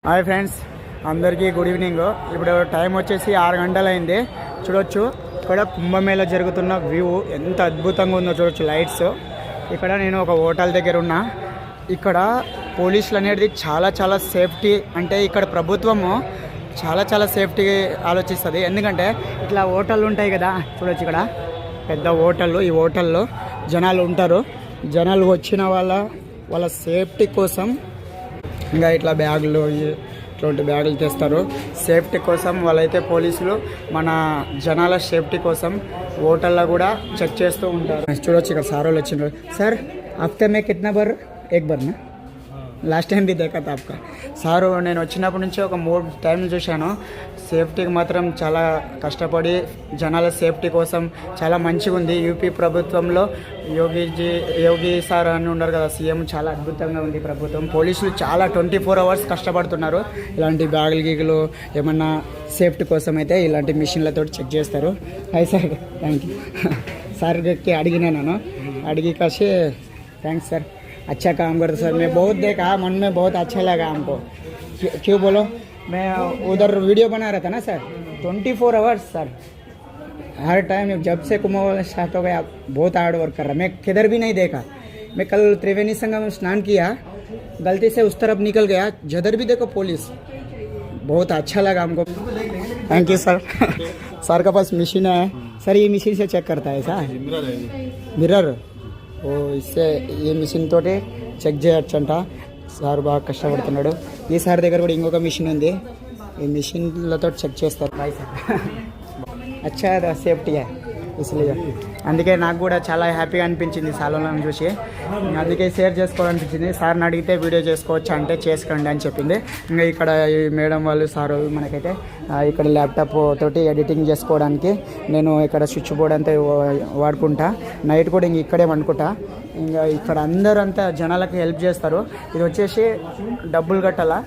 Hi friends, అందరికీ good evening. ఇప్పుడు time వచ్చేసి 6 గంటలు అయింది. చూడొచ్చు ఇక్కడ కుంభమేళ జరుగుతున్న వ్యూ ఎంత అద్భుతంగా ఉందో చూడొచ్చు. లైట్స్ ఇక్కడ నేను ఒక హోటల్ దగ్గర ఉన్నా. ఇక్కడ పోలీసులు అనేది చాలా సేఫ్టీ, అంటే ఇక్కడ ప్రభుత్వము చాలా సేఫ్టీ ఆలోచిస్తుంది. ఎందుకంటే ఇట్లా హోటళ్ళు ఉంటాయి కదా, చూడొచ్చు ఇక్కడ పెద్ద హోటళ్ళు. ఈ హోటల్లో జనాలు ఉంటారు. జనాలు వచ్చిన వాళ్ళ సేఫ్టీ కోసం ఇంకా ఇట్లా బ్యాగులు, ఇట్లాంటి బ్యాగులు తెస్తారు. సేఫ్టీ కోసం వాళ్ళైతే పోలీసులు మన జనాల సేఫ్టీ కోసం హోటల్లో కూడా చెక్ చేస్తూ ఉంటారు. చూడొచ్చు ఇక్కడ సార్ వాళ్ళు వచ్చినారు. సార్ హఫ్తే మే కిतना बार एक बार ना లాస్ట్ టైం బి దేకా తాప్కా సారు. నేను వచ్చినప్పటి నుంచి ఒక 3 టైంలు చూశాను. సేఫ్టీకి మాత్రం చాలా కష్టపడి జనాల సేఫ్టీ కోసం చాలా మంచిగా ఉంది. యూపీ ప్రభుత్వంలో యోగి సార్ అని ఉన్నారు కదా, సీఎం. చాలా అద్భుతంగా ఉంది ప్రభుత్వం. పోలీసులు చాలా 24 అవర్స్ కష్టపడుతున్నారు. ఇలాంటి బ్యాగులు గీగులు ఏమన్నా సేఫ్టీ కోసం అయితే ఇలాంటి మిషన్లతో చెక్ చేస్తారు. Hi sir, thank you. సార్కి అడిగినా నేను అడిగి కాసి థ్యాంక్స్ सर, अच्छा काम करते सर. मैं बहुत देखा, मन में बहुत अच्छा लगा हमको. क्यों बोलो, मैं उधर वीडियो बना रहा था ना सर, 24 आवर्स सर. हर टाइम जब से कुंभ स्टार्ट हो गया बहुत हार्ड वर्क कर रहा. मैं किधर भी नहीं देखा. मैं कल त्रिवेणी संगम में स्नान किया, गलती से उस तरफ निकल गया, जिधर भी देखो पुलिस. बहुत अच्छा लगा हमको. Thank you sir. सर का पास मशीन है सर, ये मशीन से चेक करता है सर. मिरर ఓ ఇస్తే ఈ మిషన్ తోటి చెక్ చేయొచ్చంట. సార్ బాగా కష్టపడుతున్నాడు. ఈ సార్ దగ్గర కూడా ఇంకొక మిషన్ ఉంది. ఈ మిషన్లతో చెక్ చేస్తారు. Bye sir. అచ్చా సేఫ్టీ ఇసలిగా అందుకే నాకు కూడా చాలా హ్యాపీగా అనిపించింది సార్లను చూసి. అందుకే షేర్ చేసుకోవాలనిపించింది. సార్ని అడిగితే వీడియో చేసుకోవచ్చు అంటే చేసుకోండి అని చెప్పింది. ఇంకా ఇక్కడ ఈ మేడం వాళ్ళు సార్ మనకైతే ఇక్కడ ల్యాప్టాప్ తోటి ఎడిటింగ్ చేసుకోవడానికి నేను ఇక్కడ స్విచ్ బోర్డ్ అంతా వాడుకుంటా. నైట్ కూడా ఇంక ఇక్కడే వండుకుంటా. ఇంకా ఇక్కడ అందరూ అంతా జనాలకి హెల్ప్ చేస్తారు. ఇది వచ్చేసి డబ్బులు కట్టాలా,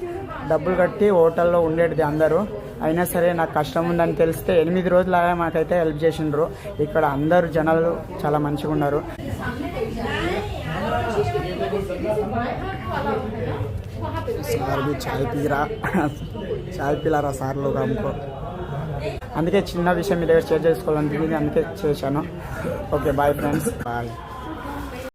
డబ్బులు కట్టి హోటల్లో ఉండేటిది అందరూ. అయినా సరే నాకు కష్టం ఉందని తెలిస్తే 8 రోజులాగా మాకైతే హెల్ప్ చేసిండ్రు. ఇక్కడ అందరూ జనాలు చాలా మంచిగా ఉన్నారు. సార్ भी చాయ్ పిలారా సార్ లోగా हमको. అందుకే చిన్న విషయం మీద షేర్ చేసుకోవాలనిపించింది, అందుకే చేశాను. Okay bye friends, bye.